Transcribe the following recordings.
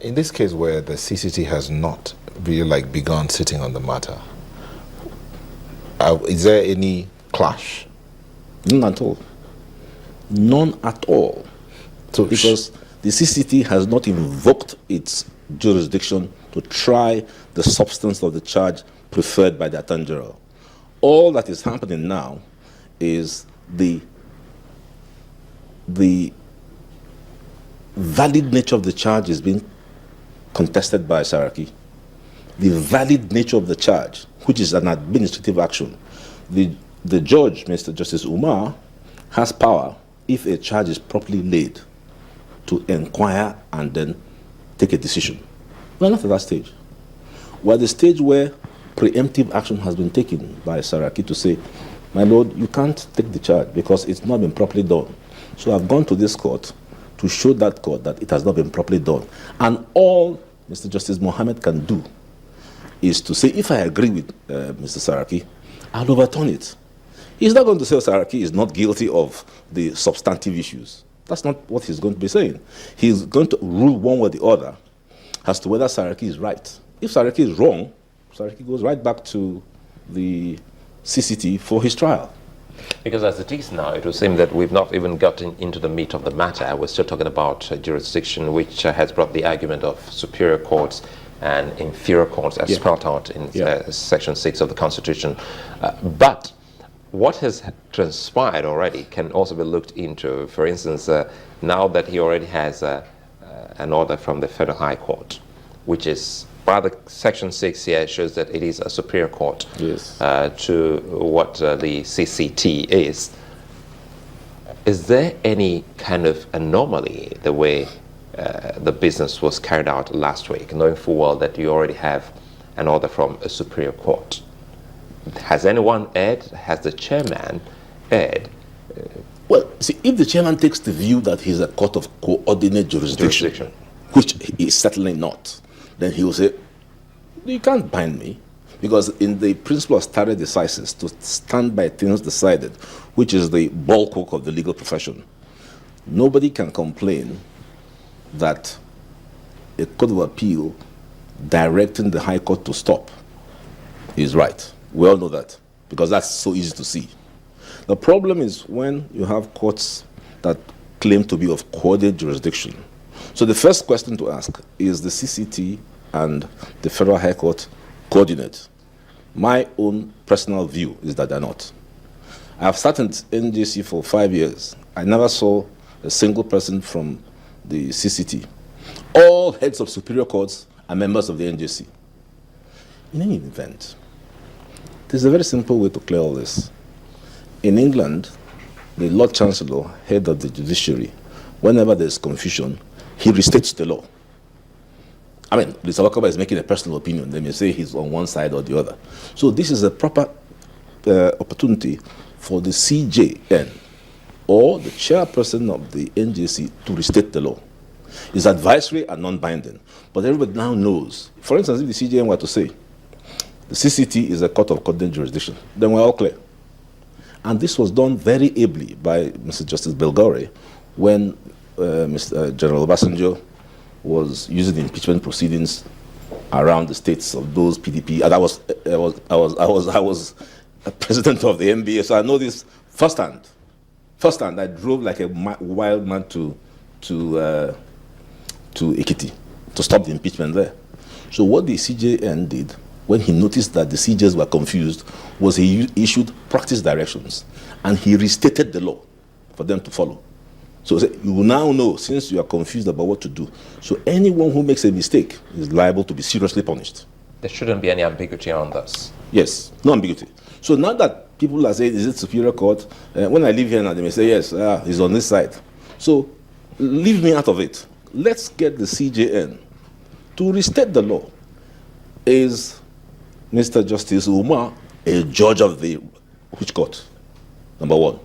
In this case where the CCT has not really begun sitting on the matter, is there any clash? None at all. None at all. So because the CCT has not invoked its jurisdiction to try the substance of the charge preferred by the Attorney General. All that is happening now is the valid nature of the charge is being contested by Saraki. The valid nature of the charge, which is an administrative action. The judge, Mr. Justice Umar, has power, if a charge is properly laid, to inquire and then take a decision. We're not at that stage. We're at the stage where preemptive action has been taken by Saraki to say, my lord, you can't take the charge because it's not been properly done. So I've gone to this court to show that court that it has not been properly done. And all Mr. Justice Mohammed can do is to say, if I agree with Mr. Saraki, I'll overturn it. He's not going to say Saraki is not guilty of the substantive issues. That's not what he's going to be saying. He's going to rule one way or the other as to whether Saraki is right. If Saraki is wrong, Saraki goes right back to the CCT for his trial. Because as it is now, it would seem that we've not even gotten into the meat of the matter. We're still talking about jurisdiction, which has brought the argument of superior courts and inferior courts as spelled out in Section 6 of the Constitution. But what has transpired already can also be looked into. For instance, now that he already has an order from the Federal High Court, which is, rather, Section 6 here shows that it is a superior court to what the CCT is. Is there any kind of anomaly the way the business was carried out last week, knowing full well that you already have an order from a superior court? Has anyone erred? Has the chairman erred? Well, see, if the chairman takes the view that he's a court of coordinate jurisdiction, which he is certainly not, then he will say, you can't bind me. Because in the principle of stare decisis, to stand by things decided, which is the bulwark of the legal profession, nobody can complain that a court of appeal directing the High Court to stop is right. We all know that, because that's so easy to see. The problem is when you have courts that claim to be of coordinate jurisdiction. So the first question to ask is the CCT and the Federal High Court coordinate? My own personal view is that they're not. I've sat in NJC for 5 years. I never saw a single person from the CCT. All heads of superior courts are members of the NJC. In any event, there's a very simple way to clear all this. In England, the Lord Chancellor, head of the judiciary, whenever there's confusion, he restates the law. I mean, the Agbakoba is making a personal opinion. They may say he's on one side or the other. So this is a proper opportunity for the CJN or the chairperson of the NJC to restate the law. It's advisory and non-binding. But everybody now knows. For instance, if the CJN were to say, the CCT is a court of coordinate jurisdiction, then we're all clear. And this was done very ably by Mr. Justice Belgore when Mr. General Obasanjo was using the impeachment proceedings around the states of those PDP. And I was a president of the NBA, so I know this firsthand. Firsthand, I drove like a wild man to Ekiti to stop the impeachment there. So what the CJN did when he noticed that the CJs were confused was he issued practice directions and he restated the law for them to follow. So you will now know, since you are confused about what to do, so anyone who makes a mistake is liable to be seriously punished. There shouldn't be any ambiguity on this. Yes, no ambiguity. So now that people are saying, is it superior court? When I leave here now, they may say, yes, he's on this side. So leave me out of it. Let's get the CJN to restate the law. Is Mr. Justice Umar a judge of the which court? Number one.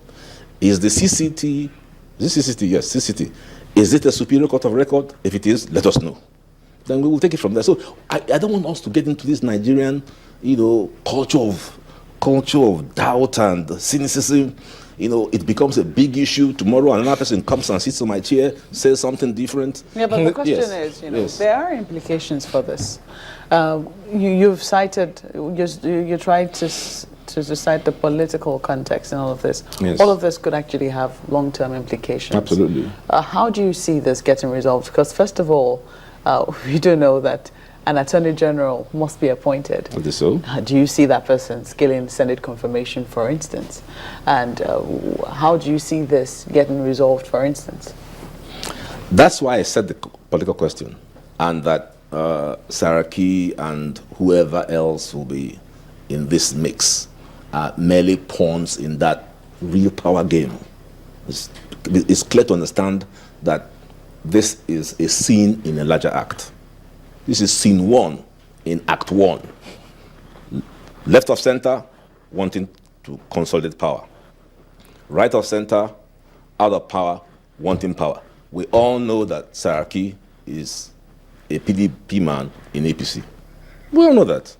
Is the CCT, is it CCT? Yes, CCT. Is it a superior court of record? If it is, let us know. Then we will take it from there. So I don't want us to get into this Nigerian, culture of doubt and cynicism. it becomes a big issue. Tomorrow another person comes and sits on my chair, says something different. Yeah, but the question is, there are implications for this. You've cited, you tried to cite the political context in all of this. Yes. All of this could actually have long-term implications. Absolutely. How do you see this getting resolved? Because first of all, we do know that an Attorney General must be appointed. Is this so? Do you see that person scaling Senate confirmation, for instance? And how do you see this getting resolved, for instance? That's why I said the political question, and that Saraki and whoever else will be in this mix are merely pawns in that real power game. It's clear to understand that this is a scene in a larger act. This is scene 1 in act 1. Left of center, wanting to consolidate power. Right of center, out of power, wanting power. We all know that Saraki is a PDP man in APC. We all know that.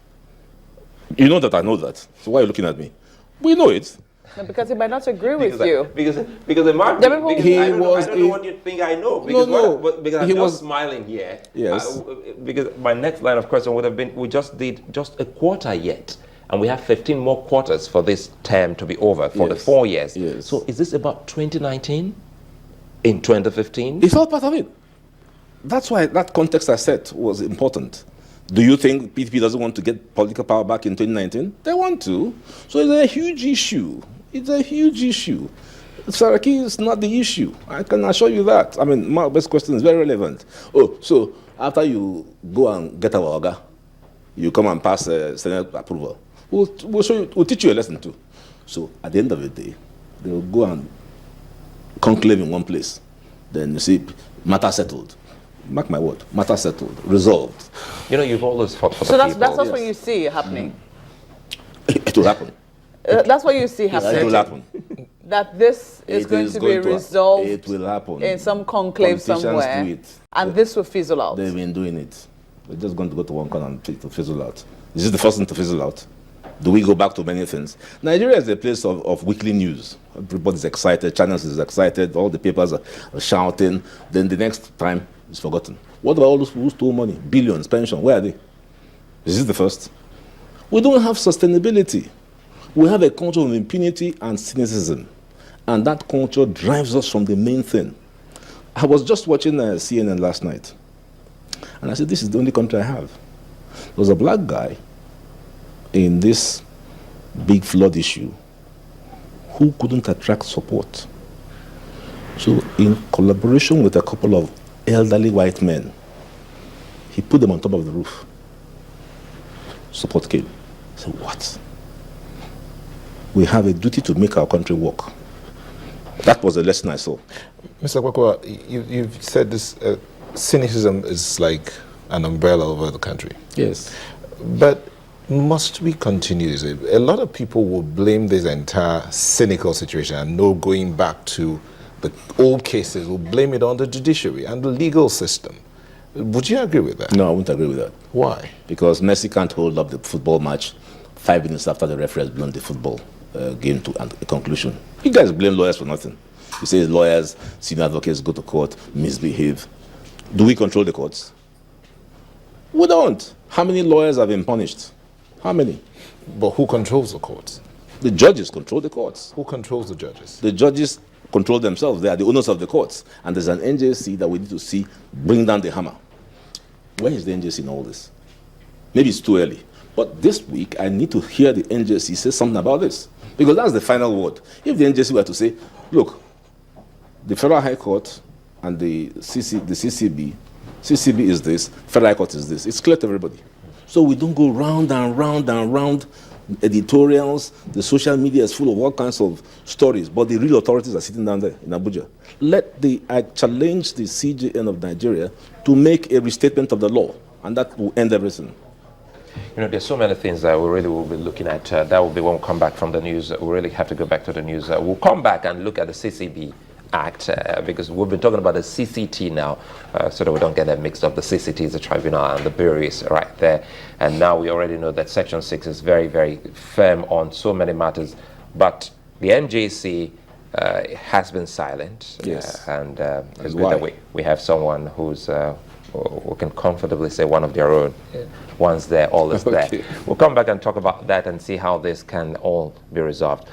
You know that I know that. So why are you looking at me? We know it. No, because he might not agree with you. Because it might be, I don't know what you think I know. Because I'm just smiling here. Yes. Because my next line of question would have been, we just did just a quarter yet. And we have 15 more quarters for this term to be over for the 4 years. Yes. So is this about 2019? In 2015? It's all part of it. That's why that context I set was important. Do you think PDP doesn't want to get political power back in 2019? They want to. So it's a huge issue. It's a huge issue. Saraki is not the issue. I can assure you that. I mean, my best question is very relevant. Oh, so after you go and get our orga, you come and pass Senate approval. We'll show you, we'll teach you a lesson too. So at the end of the day, they will go and conclave in one place. Then you see, matter settled. Mark my word, matter settled, resolved. You've always fought for so the that's people. that's what you see happening. It will happen. That's what you see happening. It will happen. That this is going to be resolved. It will happen in some conclave somewhere, do it. and this will fizzle out. They've been doing it. We're just going to go to one corner and to fizzle out. Is this the first thing to fizzle out? Do we go back to many things? Nigeria is a place of weekly news. Everybody's excited, channels is excited, all the papers are shouting. Then the next time, it's forgotten. What about all those who stole money? Billions, pension, where are they? Is this the first? We don't have sustainability. We have a culture of impunity and cynicism. And that culture drives us from the main thing. I was just watching CNN last night. And I said, this is the only country I have. There was a black guy in this big flood issue who couldn't attract support. So in collaboration with a couple of elderly white men, he put them on top of the roof. Support came. I said, what? We have a duty to make our country work. That was the lesson I saw. Mr. Agbakoba, you've said this cynicism is like an umbrella over the country. Yes. But must we continue this? A lot of people will blame this entire cynical situation and no going back to the old cases, will blame it on the judiciary and the legal system. Would you agree with that? No, I wouldn't agree with that. Why? Because Messi can't hold up the football match 5 minutes after the referee has blown the football game to a conclusion. You guys blame lawyers for nothing. You say lawyers, senior advocates go to court, misbehave. Do we control the courts? We don't. How many lawyers have been punished? How many? But who controls the courts? The judges control the courts. Who controls the judges? The judges control themselves. They are the owners of the courts. And there's an NJC that we need to see bring down the hammer. Where is the NJC in all this? Maybe it's too early. But this week, I need to hear the NJC say something about this. Because that's the final word. If the NJC were to say, look, the Federal High Court and the CCB is this, Federal High Court is this. It's clear to everybody. So we don't go round and round and round editorials. The social media is full of all kinds of stories, but the real authorities are sitting down there in Abuja. I challenge the CJN of Nigeria to make a restatement of the law, and that will end everything. There's so many things that we really will be looking at. That will be when we come back from the news. We really have to go back to the news. We'll come back and look at the CCB Act because we've been talking about the CCT now, so that we don't get that mixed up. The CCT is the tribunal and the bureaus right there. And now we already know that Section 6 is very, very firm on so many matters. But the MJC has been silent. Yes. And it's why? good that we have someone who's who can comfortably say one of their own. Once there, all is there. Okay. We'll come back and talk about that and see how this can all be resolved.